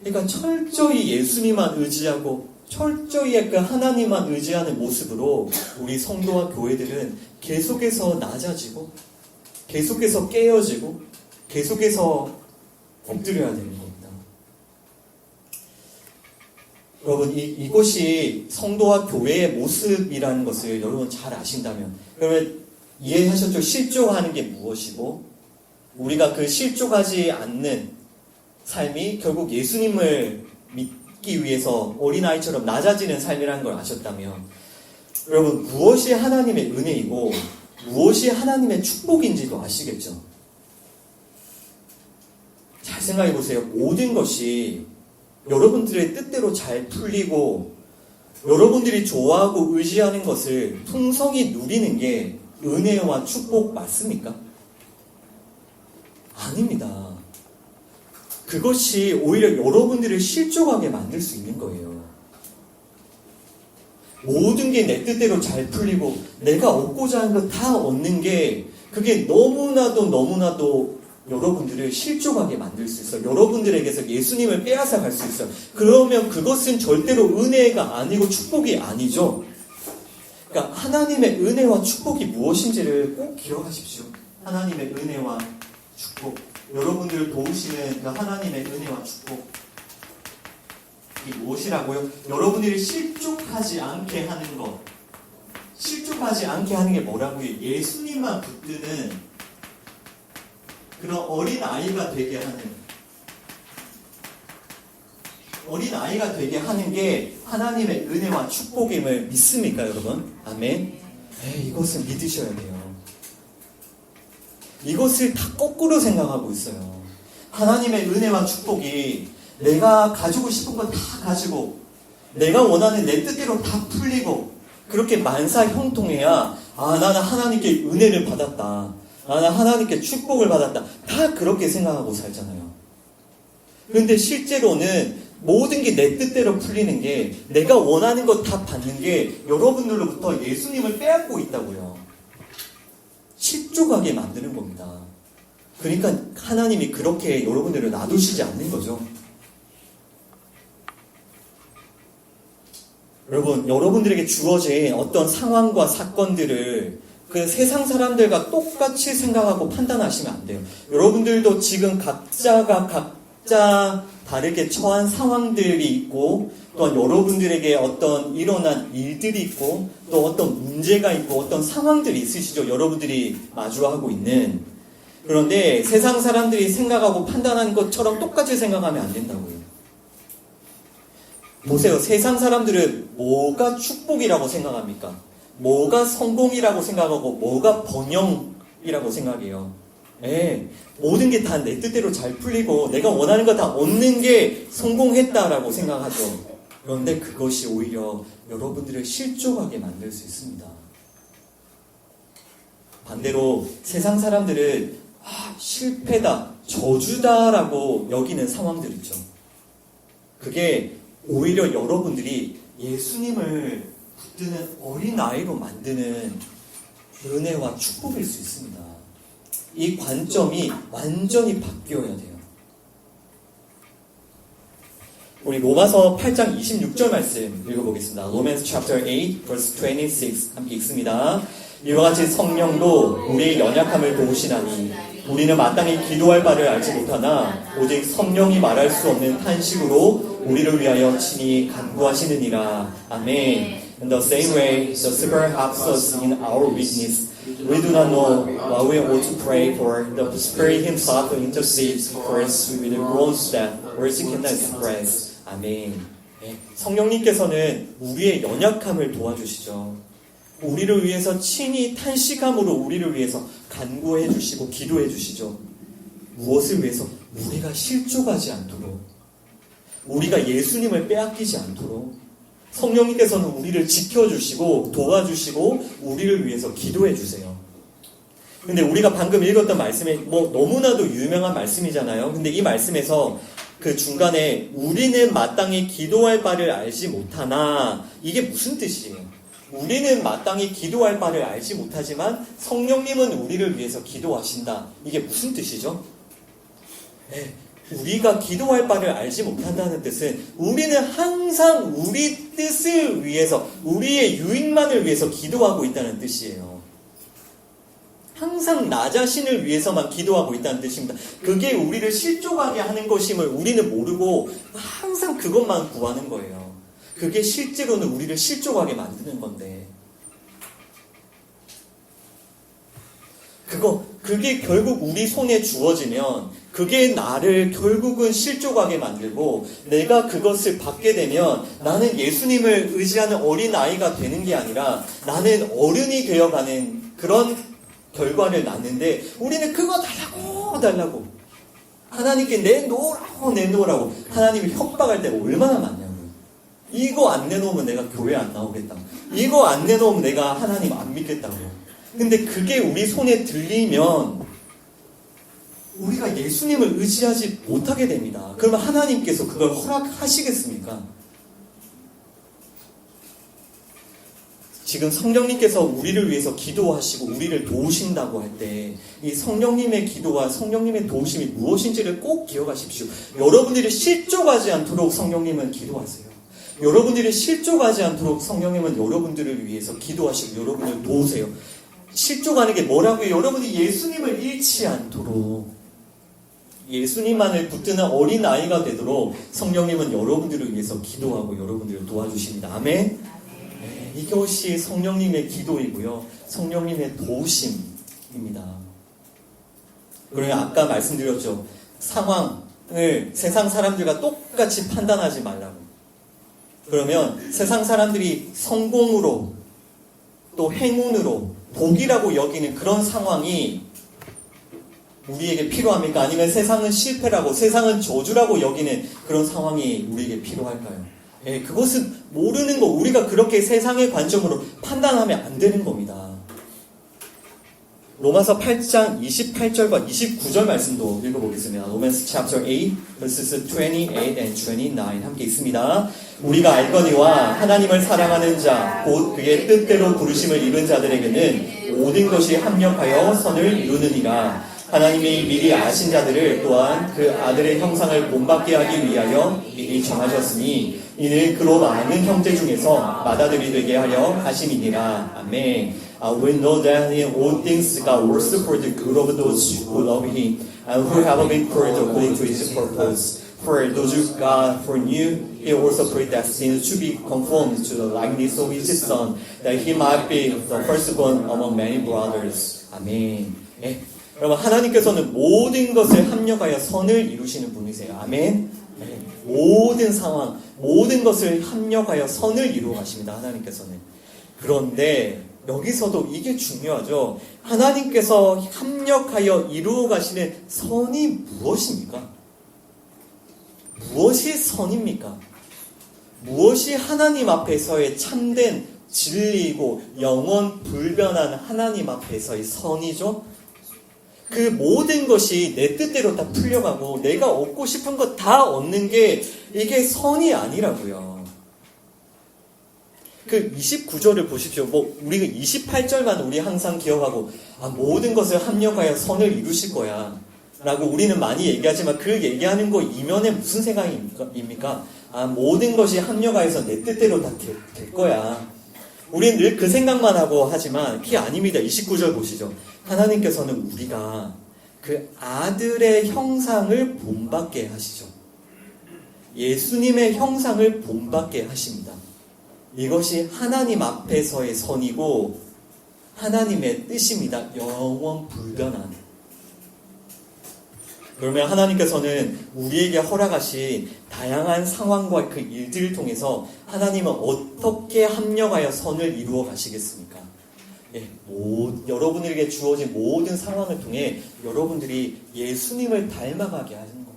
그러니까 철저히 예수님만 의지하고 철저히 그 하나님만 의지하는 모습으로 우리 성도와 교회들은 계속해서 낮아지고 계속해서 깨어지고 계속해서 엎드려야 되는 겁니다. 여러분, 이것이 성도와 교회의 모습이라는 것을 여러분 잘 아신다면, 그러면 이해하셨죠? 실족하는 게 무엇이고, 우리가 그 실족하지 않는 삶이 결국 예수님을 믿기 위해서 어린아이처럼 낮아지는 삶이라는 걸 아셨다면, 여러분, 무엇이 하나님의 은혜이고, 무엇이 하나님의 축복인지도 아시겠죠? 잘 생각해 보세요. 모든 것이 여러분들의 뜻대로 잘 풀리고 여러분들이 좋아하고 의지하는 것을 풍성히 누리는 게 은혜와 축복 맞습니까? 아닙니다. 그것이 오히려 여러분들을 실족하게 만들 수 있는 거예요. 모든 게 내 뜻대로 잘 풀리고 내가 얻고자 하는 거 다 얻는 게 그게 너무나도 여러분들을 실족하게 만들 수 있어요. 여러분들에게서 예수님을 빼앗아 갈 수 있어요. 그러면 그것은 절대로 은혜가 아니고 축복이 아니죠. 그러니까 하나님의 은혜와 축복이 무엇인지를 꼭 기억하십시오. 하나님의 은혜와 축복. 여러분들을 도우시는 그 하나님의 은혜와 축복. 이게 무엇이라고요? 여러분들이 실족하지 않게 하는 것. 실족하지 않게 하는 게 뭐라고요? 예수님만 붙드는 그런 어린아이가 되게 하는 게 하나님의 은혜와 축복임을 믿습니까, 여러분? 아멘? 이것은 믿으셔야 돼요. 이것을 다 거꾸로 생각하고 있어요. 하나님의 은혜와 축복이 내가 가지고 싶은 거 다 가지고 내가 원하는 내 뜻대로 다 풀리고 그렇게 만사형통해야 나는 하나님께 은혜를 받았다. 나는 하나님께 축복을 받았다. 다 그렇게 생각하고 살잖아요. 그런데 실제로는 모든 게 내 뜻대로 풀리는 게 내가 원하는 것 다 받는 게 여러분들로부터 예수님을 빼앗고 있다고요. 실족하게 만드는 겁니다. 그러니까 하나님이 그렇게 여러분들을 놔두시지 않는 거죠. 여러분들에게 주어진 어떤 상황과 사건들을 그 세상 사람들과 똑같이 생각하고 판단하시면 안 돼요. 여러분들도 지금 각자 다르게 처한 상황들이 있고 또한 여러분들에게 어떤 일어난 일들이 있고 또 어떤 문제가 있고 어떤 상황들이 있으시죠. 여러분들이 마주하고 있는. 그런데 세상 사람들이 생각하고 판단하는 것처럼 똑같이 생각하면 안 된다고요. 보세요. 세상 사람들은 뭐가 축복이라고 생각합니까? 뭐가 성공이라고 생각하고 뭐가 번영이라고 생각해요. 모든 게 다 내 뜻대로 잘 풀리고 내가 원하는 거 다 얻는 게 성공했다라고 생각하죠. 그런데 그것이 오히려 여러분들을 실족하게 만들 수 있습니다. 반대로 세상 사람들은 실패다, 저주다라고 여기는 상황들 있죠. 그게 오히려 여러분들이 예수님을 붙드는 어린아이로 만드는 은혜와 축복일 수 있습니다. 이 관점이 완전히 바뀌어야 돼요. 우리 로마서 8장 26절 말씀 읽어보겠습니다. Romans chapter 8 verse 26 함께 읽습니다. 이와 같이 성령도 우리의 연약함을 도우시나니 우리는 마땅히 기도할 바를 알지 못하나 오직 성령이 말할 수 없는 탄식으로 우리를 위하여 친히 간구하시느니라. 아멘. In the same way, the Spirit helps us in our weakness. We do not know what we ought to pray for. The Spirit Himself intercedes for us with groans that words cannot express. 아멘. 성령님께서는 우리의 연약함을 도와주시죠. 우리를 위해서 친히 탄식함으로 우리를 위해서 간구해 주시고 기도해 주시죠. 무엇을 위해서? 우리가 실족하지 않도록. 우리가 예수님을 빼앗기지 않도록 성령님께서는 우리를 지켜주시고 도와주시고 우리를 위해서 기도해 주세요. 근데 우리가 방금 읽었던 말씀이 너무나도 유명한 말씀이잖아요. 근데 이 말씀에서 그 중간에 우리는 마땅히 기도할 바를 알지 못하나, 이게 무슨 뜻이에요? 우리는 마땅히 기도할 바를 알지 못하지만 성령님은 우리를 위해서 기도하신다. 이게 무슨 뜻이죠? 네, 우리가 기도할 바를 알지 못한다는 뜻은 우리는 항상 우리 뜻을 위해서, 우리의 유익만을 위해서 기도하고 있다는 뜻이에요. 항상 나 자신을 위해서만 기도하고 있다는 뜻입니다. 그게 우리를 실족하게 하는 것임을 우리는 모르고 항상 그것만 구하는 거예요. 그게 실제로는 우리를 실족하게 만드는 건데, 그게 결국 우리 손에 주어지면 그게 나를 결국은 실족하게 만들고, 내가 그것을 받게 되면 나는 예수님을 의지하는 어린아이가 되는 게 아니라 나는 어른이 되어가는 그런 결과를 낳는데, 우리는 그거 달라고 하나님께 내놓으라고 하나님이 협박할 때가 얼마나 많냐고요. 이거 안 내놓으면 내가 교회 안 나오겠다, 이거 안 내놓으면 내가 하나님 안 믿겠다고. 근데 그게 우리 손에 들리면 우리가 예수님을 의지하지 못하게 됩니다. 그러면 하나님께서 그걸 허락하시겠습니까? 지금 성령님께서 우리를 위해서 기도하시고 우리를 도우신다고 할 때 이 성령님의 기도와 성령님의 도우심이 무엇인지를 꼭 기억하십시오. 여러분들이 실족하지 않도록 성령님은 기도하세요. 여러분들이 실족하지 않도록 성령님은 여러분들을 위해서 기도하시고 여러분을 도우세요. 실족하는 게 뭐라고요? 여러분이 예수님을 잃지 않도록, 예수님만을 붙드는 어린아이가 되도록 성령님은 여러분들을 위해서 기도하고 여러분들을 도와주십니다. 아멘? 네, 이것이 성령님의 기도이고요, 성령님의 도우심입니다. 그리고 아까 말씀드렸죠. 상황을 세상 사람들과 똑같이 판단하지 말라고. 그러면 세상 사람들이 성공으로 또 행운으로 복이라고 여기는 그런 상황이 우리에게 필요합니까? 아니면 세상은 실패라고, 세상은 저주라고 여기는 그런 상황이 우리에게 필요할까요? 예, 그것은 모르는 거, 우리가 그렇게 세상의 관점으로 판단하면 안 되는 겁니다. 로마서 8장 28절과 29절 말씀도 읽어보겠습니다. Romans chapter 8, verses 28 and 29 함께 있습니다. 우리가 알거니와 하나님을 사랑하는 자, 곧 그의 뜻대로 부르심을 입은 자들에게는 모든 것이 합력하여 선을 이루느니라. 하나님이 미리 아신 자들을 또한 그 아들의 형상을 본받게 하기 위하여 미리 정하셨으니 이는 그로 많은 형제 중에서 맏아들이 되게 하려 하심이니라. 아멘. We know that in all things God works for the good of those who love Him and who have been called according to His purpose. For those who God foreknew, He also predestined to be conformed to the likeness of His Son, that He might be the firstborn among many brothers. 아멘. 예. 여러분, 하나님께서는 모든 것을 합력하여 선을 이루시는 분이세요. 아멘. 예. 모든 상황, 모든 것을 합력하여 선을 이루어 가십니다. 하나님께서는. 그런데 여기서도 이게 중요하죠. 하나님께서 합력하여 이루어 가시는 선이 무엇입니까? 무엇이 선입니까? 무엇이 하나님 앞에서의 참된 진리이고 영원 불변한 하나님 앞에서의 선이죠? 그 모든 것이 내 뜻대로 다 풀려가고 내가 얻고 싶은 것 다 얻는 게 이게 선이 아니라고요. 그 29절을 보십시오. 우리가 28절만 우리 항상 기억하고, 모든 것을 합력하여 선을 이루실 거야 라고 우리는 많이 얘기하지만, 그 얘기하는 거 이면에 무슨 생각입니까? 모든 것이 합력하여서 내 뜻대로 다 될 거야. 우리는 늘 그 생각만 하고 하지만 그게 아닙니다. 29절 보시죠. 하나님께서는 우리가 그 아들의 형상을 본받게 하시죠. 예수님의 형상을 본받게 하십니다. 이것이 하나님 앞에서의 선이고 하나님의 뜻입니다. 영원 불변한. 그러면 하나님께서는 우리에게 허락하신 다양한 상황과 그 일들을 통해서 하나님은 어떻게 합력하여 선을 이루어 가시겠습니까? 여러분에게 주어진 모든 상황을 통해 여러분들이 예수님을 닮아가게 하는 거예요.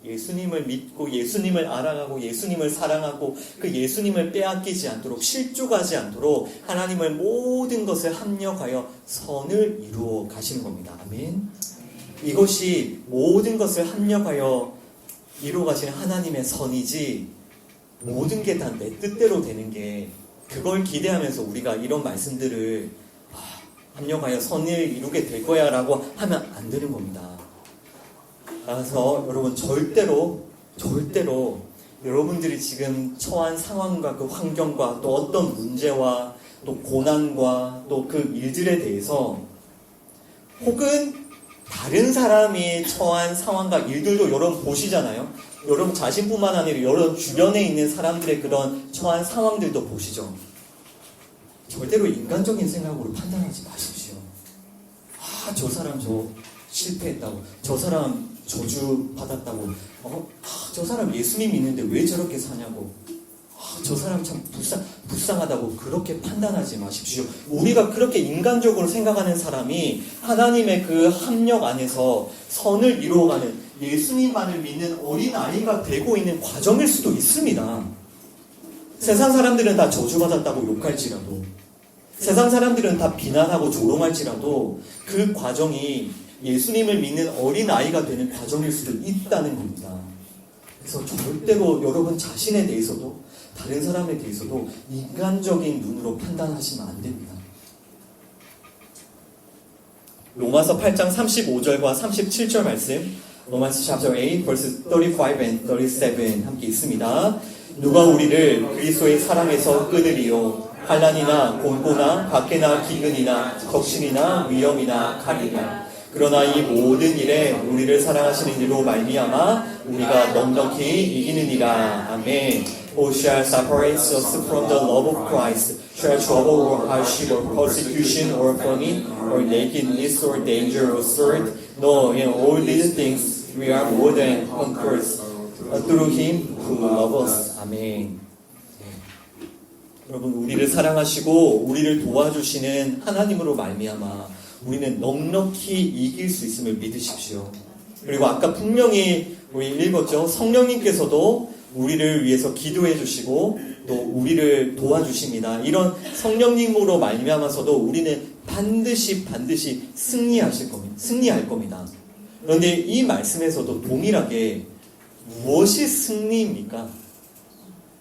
예수님을 믿고 예수님을 알아가고 예수님을 사랑하고 그 예수님을 빼앗기지 않도록 실족하지 않도록 하나님을 모든 것을 합력하여 선을 이루어 가시는 겁니다. 아멘. 이것이 모든 것을 합력하여 이루어 가시는 하나님의 선이지 모든 게 다 내 뜻대로 되는 게 그걸 기대하면서 우리가 이런 말씀들을 합력하여 선을 이루게 될 거야 라고 하면 안 되는 겁니다. 따라서 여러분 절대로 여러분들이 지금 처한 상황과 그 환경과 또 어떤 문제와 또 고난과 또 그 일들에 대해서 혹은 다른 사람이 처한 상황과 일들도 여러분 보시잖아요. 여러분 자신뿐만 아니라 여러분 주변에 있는 사람들의 그런 처한 상황들도 보시죠. 절대로 인간적인 생각으로 판단하지 마십시오. 저 사람 실패했다고, 저 사람 저주 받았다고, 저 사람 예수님 믿는데 왜 저렇게 사냐고, 저 사람 참 불쌍하다고 그렇게 판단하지 마십시오. 우리가 그렇게 인간적으로 생각하는 사람이 하나님의 그 합력 안에서 선을 이루어가는 예수님만을 믿는 어린아이가 되고 있는 과정일 수도 있습니다. 세상 사람들은 다 저주받았다고 욕할지라도, 세상 사람들은 다 비난하고 조롱할지라도 그 과정이 예수님을 믿는 어린아이가 되는 과정일 수도 있다는 겁니다. 그래서 절대로 여러분 자신에 대해서도 다른 사람에 대해서도 인간적인 눈으로 판단하시면 안 됩니다. 로마서 8장 35절과 37절 말씀, 로마서 chapter 8 verse 35 and 37 함께 있습니다. 누가 우리를 그리스도의 사랑에서 끊으리요? 환난이나 곤고나 박해나 기근이나 적신이나 위험이나 가리나. 그러나 이 모든 일에 우리를 사랑하시는 이로 말미암아 우리가 넉넉히 이기느니라. 아멘. Who shall separate us from the love of Christ? Shall trouble or hardship or persecution or famine or nakedness or danger or sword? No, in all these things we are more than conquerors through Him who loves us. 아멘. 여러분, 우리를 사랑하시고 우리를 도와주시는 하나님으로 말미암아 우리는 넉넉히 이길 수 있음을 믿으십시오. 그리고 아까 분명히 우리 읽었죠. 성령님께서도 우리를 위해서 기도해 주시고 또 우리를 도와주십니다. 이런 성령님으로 말미암아서도 우리는 반드시 승리할 겁니다. 그런데 이 말씀에서도 동일하게 무엇이 승리입니까?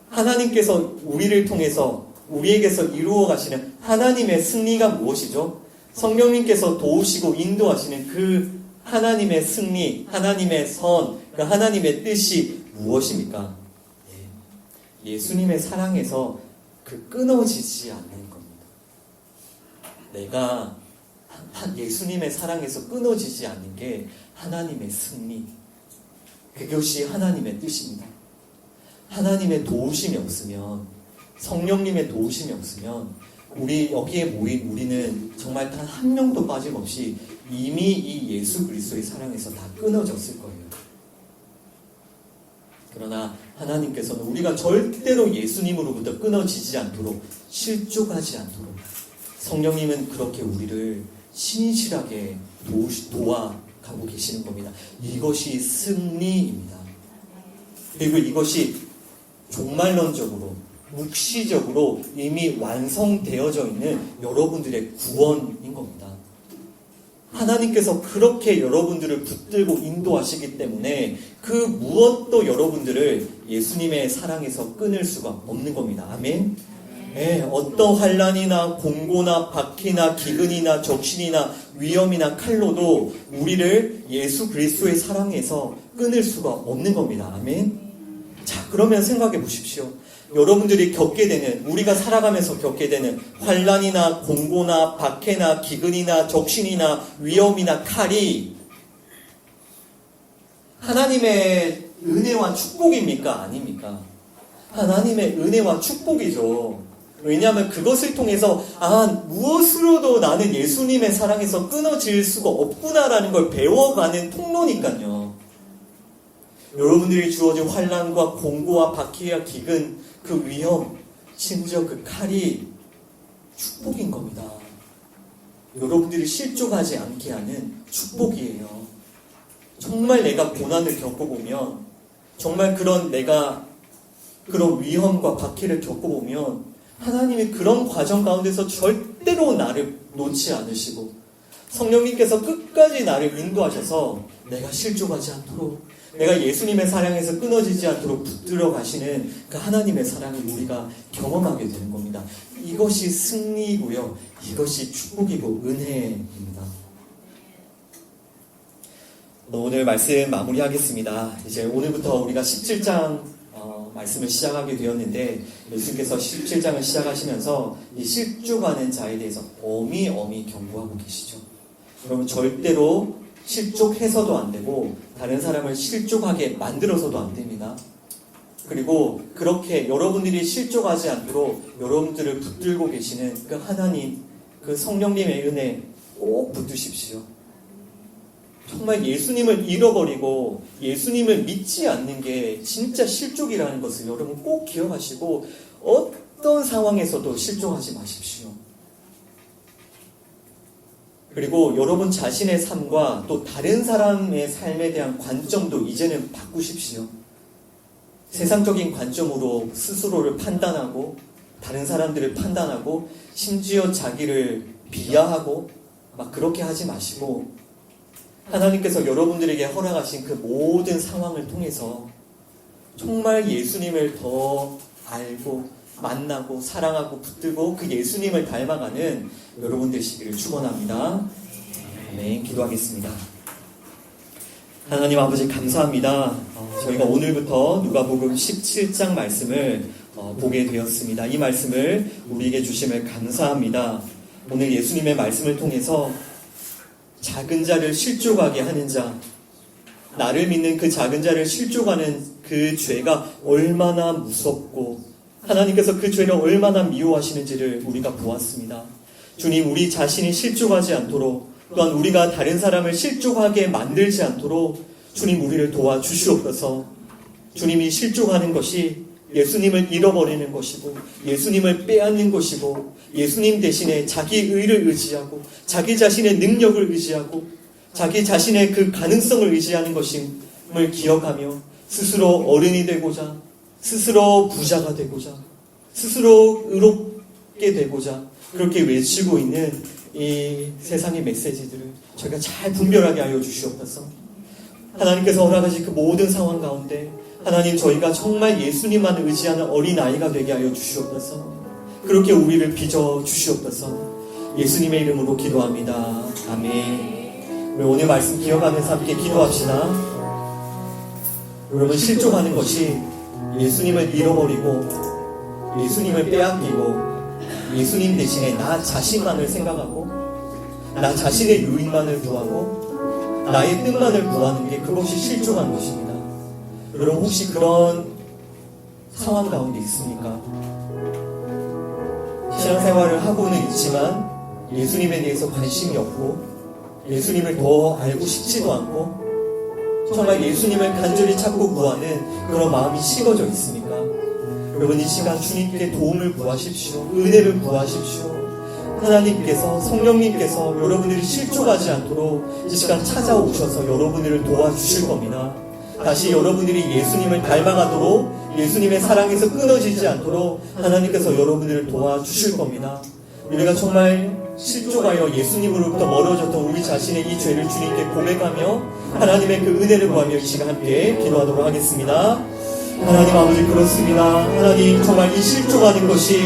하나님께서 우리를 통해서 우리에게서 이루어 가시는 하나님의 승리가 무엇이죠? 성령님께서 도우시고 인도하시는 그 하나님의 승리, 하나님의 선, 그 하나님의 뜻이 무엇입니까? 예수님의 사랑에서 그 끊어지지 않는 겁니다. 내가 예수님의 사랑에서 끊어지지 않는 게 하나님의 승리. 그것이 하나님의 뜻입니다. 하나님의 도우심이 없으면, 성령님의 도우심이 없으면 우리 여기에 모인 우리는 정말 단 한 명도 빠짐없이 이미 이 예수 그리스도의 사랑에서 다 끊어졌을 거예요. 그러나 하나님께서는 우리가 절대로 예수님으로부터 끊어지지 않도록, 실족하지 않도록 성령님은 그렇게 우리를 신실하게 도와가고 계시는 겁니다. 이것이 승리입니다. 그리고 이것이 종말론적으로, 묵시적으로 이미 완성되어져 있는 여러분들의 구원인 겁니다. 하나님께서 그렇게 여러분들을 붙들고 인도하시기 때문에 그 무엇도 여러분들을 예수님의 사랑에서 끊을 수가 없는 겁니다. 아멘. 네, 어떤 환난이나 공고나 박해나 기근이나 적신이나 위험이나 칼로도 우리를 예수 그리스도의 사랑에서 끊을 수가 없는 겁니다. 아멘. 자, 그러면 생각해 보십시오. 여러분들이 겪게 되는, 우리가 살아가면서 겪게 되는 환난이나 공고나 박해나 기근이나 적신이나 위험이나 칼이 하나님의 은혜와 축복입니까? 아닙니까? 하나님의 은혜와 축복이죠. 왜냐하면 그것을 통해서 무엇으로도 나는 예수님의 사랑에서 끊어질 수가 없구나라는 걸 배워가는 통로니까요. 여러분들이 주어진 환난과 공고와 박해와 기근, 그 위험, 심지어 그 칼이 축복인 겁니다. 여러분들이 실족하지 않게 하는 축복이에요. 정말 내가 고난을 겪어보면 정말 내가 그런 위험과 박해를 겪어보면 하나님이 그런 과정 가운데서 절대로 나를 놓지 않으시고 성령님께서 끝까지 나를 인도하셔서 내가 실족하지 않도록, 내가 예수님의 사랑에서 끊어지지 않도록 붙들어 가시는 그 하나님의 사랑을 우리가 경험하게 되는 겁니다. 이것이 승리이고요. 이것이 축복이고 은혜입니다. 오늘 말씀 마무리하겠습니다. 이제 오늘부터 우리가 17장 말씀을 시작하게 되었는데, 예수님께서 17장을 시작하시면서 이 실족하는 자에 대해서 어미어미 경고하고 계시죠. 여러분, 절대로 실족해서도 안 되고 다른 사람을 실족하게 만들어서도 안 됩니다. 그리고 그렇게 여러분들이 실족하지 않도록 여러분들을 붙들고 계시는 그 하나님, 그 성령님의 은혜 꼭 붙드십시오. 정말 예수님을 잃어버리고 예수님을 믿지 않는 게 진짜 실족이라는 것을 여러분 꼭 기억하시고 어떤 상황에서도 실족하지 마십시오. 그리고 여러분 자신의 삶과 또 다른 사람의 삶에 대한 관점도 이제는 바꾸십시오. 세상적인 관점으로 스스로를 판단하고 다른 사람들을 판단하고 심지어 자기를 비하하고 막 그렇게 하지 마시고, 하나님께서 여러분들에게 허락하신 그 모든 상황을 통해서 정말 예수님을 더 알고 만나고 사랑하고 붙들고 그 예수님을 닮아가는 여러분 되시기를 축원합니다. 네, 기도하겠습니다. 하나님 아버지 감사합니다. 저희가 오늘부터 누가복음 17장 말씀을 보게 되었습니다. 이 말씀을 우리에게 주심을 감사합니다. 오늘 예수님의 말씀을 통해서 작은 자를 실족하게 하는 자, 나를 믿는 그 작은 자를 실족하는 그 죄가 얼마나 무섭고 하나님께서 그 죄를 얼마나 미워하시는지를 우리가 보았습니다. 주님, 우리 자신이 실족하지 않도록, 또한 우리가 다른 사람을 실족하게 만들지 않도록 주님 우리를 도와주시옵소서. 주님이 실족하는 것이 예수님을 잃어버리는 것이고 예수님을 빼앗는 것이고 예수님 대신에 자기 의를 의지하고 자기 자신의 능력을 의지하고 자기 자신의 그 가능성을 의지하는 것임을 기억하며 스스로 어른이 되고자, 스스로 부자가 되고자, 스스로 의롭게 되고자 그렇게 외치고 있는 이 세상의 메시지들을 저희가 잘 분별하게 하여 주시옵소서. 하나님께서 허락하신 그 모든 상황 가운데 하나님, 저희가 정말 예수님만 의지하는 어린아이가 되게 하여 주시옵소서. 그렇게 우리를 빚어 주시옵소서. 예수님의 이름으로 기도합니다. 아멘. 우리 오늘 말씀 기억하면서 함께 기도합시다. 여러분, 실족하는 것이 예수님을 잃어버리고 예수님을 빼앗기고 예수님 대신에 나 자신만을 생각하고 나 자신의 유익만을 구하고 나의 뜻만을 구하는 게, 그것이 실족한 것입니다. 여러분, 혹시 그런 상황 가운데 있습니까? 신앙생활을 하고는 있지만 예수님에 대해서 관심이 없고 예수님을 더 알고 싶지도 않고 정말 예수님을 간절히 찾고 구하는 그런 마음이 식어져 있습니까? 여러분, 이 시간 주님께 도움을 구하십시오. 은혜를 구하십시오. 하나님께서, 성령님께서 여러분들이 실족하지 않도록 이 시간 찾아오셔서 여러분들을 도와주실 겁니다. 다시 여러분들이 예수님을 닮아가도록, 예수님의 사랑에서 끊어지지 않도록 하나님께서 여러분들을 도와주실 겁니다. 우리가 정말 실족하여 예수님으로부터 멀어졌던 우리 자신의 이 죄를 주님께 고백하며 하나님의 그 은혜를 구하며 이 시간 함께 기도하도록 하겠습니다. 하나님 아버지, 그렇습니다. 하나님, 정말 이 실족하는 것이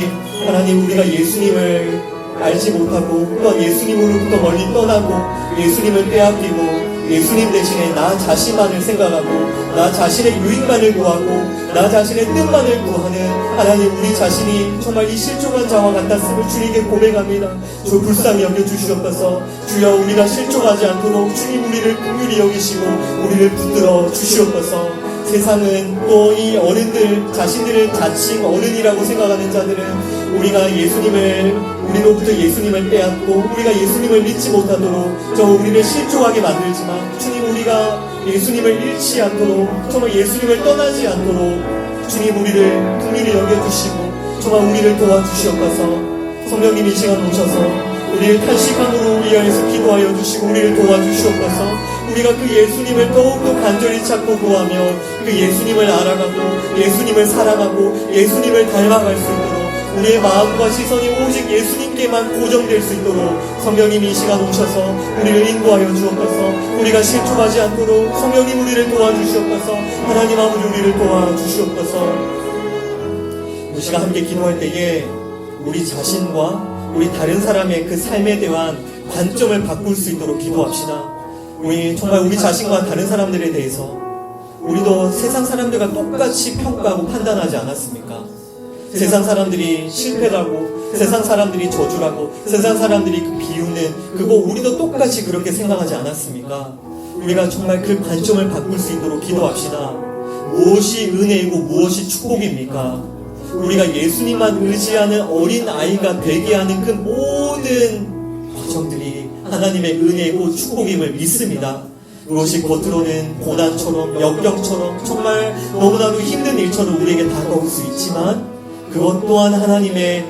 하나님, 우리가 예수님을 알지 못하고 또한 예수님으로부터 멀리 떠나고 예수님을 빼앗기고 예수님 대신에 나 자신만을 생각하고 나 자신의 유익만을 구하고 나 자신의 뜻만을 구하는 하나님, 우리 자신이 정말 이 실족한 자와 같았음을 주님께 고백합니다. 주 불쌍히 여겨주시옵소서. 주여, 우리가 실족하지 않도록 주님 우리를 긍휼히 여기시고 우리를 붙들어 주시옵소서. 세상은 또 이 어른들 자신들을 자칭 어른이라고 생각하는 자들은 우리가 우리로부터 예수님을 빼앗고 우리가 예수님을 믿지 못하도록 우리를 실족하게 만들지만, 주님, 우리가 예수님을 잃지 않도록 정말 예수님을 떠나지 않도록 주님 우리를 긍휼히 여겨주시고 정말 우리를 도와주시옵소서. 성령님, 이 시간 오셔서 우리의 탄식함으로 위하여서 기도하여 주시고 우리를 도와주시옵소서. 우리가 그 예수님을 더욱더 간절히 찾고 구하며 그 예수님을 알아가고 예수님을 사랑하고 예수님을 닮아갈 수 있도록 우리의 마음과 시선이 오직 예수님께만 고정될 수 있도록 성령님 이 시간 오셔서 우리를 인도하여 주옵소서. 우리가 실족하지 않도록 성령님 우리를 도와주시옵소서. 하나님 아버지 우리를 도와주시옵소서. 우리 시간 함께 기도할 때에 우리 자신과 우리 다른 사람의 그 삶에 대한 관점을 바꿀 수 있도록 기도합시다. 우리 정말 우리 자신과 다른 사람들에 대해서 우리도 세상 사람들과 똑같이 평가하고 판단하지 않았습니까? 세상 사람들이 실패라고, 세상 사람들이 저주라고, 세상 사람들이 그 비우는 그거 우리도 똑같이 그렇게 생각하지 않았습니까? 우리가 정말 그 관점을 바꿀 수 있도록 기도합시다. 무엇이 은혜이고 무엇이 축복입니까? 우리가 예수님만 의지하는 어린 아이가 되게 하는 그 모든 과정들이 하나님의 은혜이고 축복임을 믿습니다. 그것이 겉으로는 고난처럼 역경처럼 정말 너무나도 힘든 일처럼 우리에게 다가올 수 있지만 그것 또한 하나님의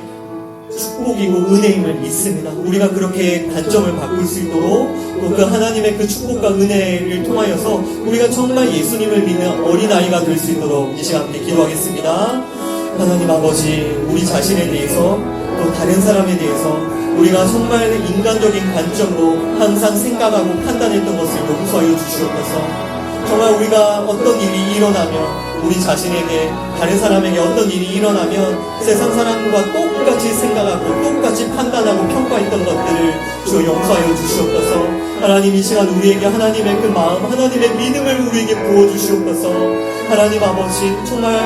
축복이고 은혜임을 믿습니다. 우리가 그렇게 관점을 바꿀 수 있도록 또 그 하나님의 그 축복과 은혜를 통하여서 우리가 정말 예수님을 믿는 어린아이가 될 수 있도록 이 시간 함께 기도하겠습니다. 하나님 아버지, 우리 자신에 대해서 또 다른 사람에 대해서 우리가 정말 인간적인 관점으로 항상 생각하고 판단했던 것을 용서하여 주시옵소서. 정말 우리가 어떤 일이 일어나면 우리 자신에게 다른 사람에게 어떤 일이 일어나면 세상 사람과 똑같이 생각하고 똑같이 판단하고 평가했던 것들을 주여 용서하여 주시옵소서. 하나님 이 시간 우리에게 하나님의 그 마음 하나님의 믿음을 우리에게 부어주시옵소서. 하나님 아버지 정말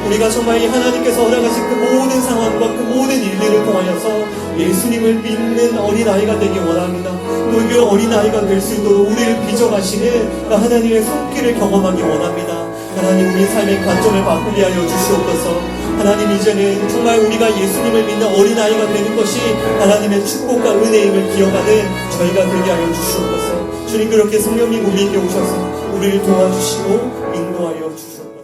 우리가 정말 이 하나님께서 허락하신 그 모든 상황과 그 모든 일들을 통하여서 예수님을 믿는 어린아이가 되기 원합니다. 또 그 어린아이가 될 수 있도록 우리를 빚어가시는 그 하나님의 손길을 경험하기 원합니다. 하나님 우리 삶의 관점을 바꾸게 하여 주시옵소서. 하나님 이제는 정말 우리가 예수님을 믿는 어린아이가 되는 것이 하나님의 축복과 은혜임을 기억하는 저희가 되게 하여 주시옵소서. 주님 그렇게 성령님 우리에게 오셔서 우리를 도와주시고 인도하여 주시옵소서.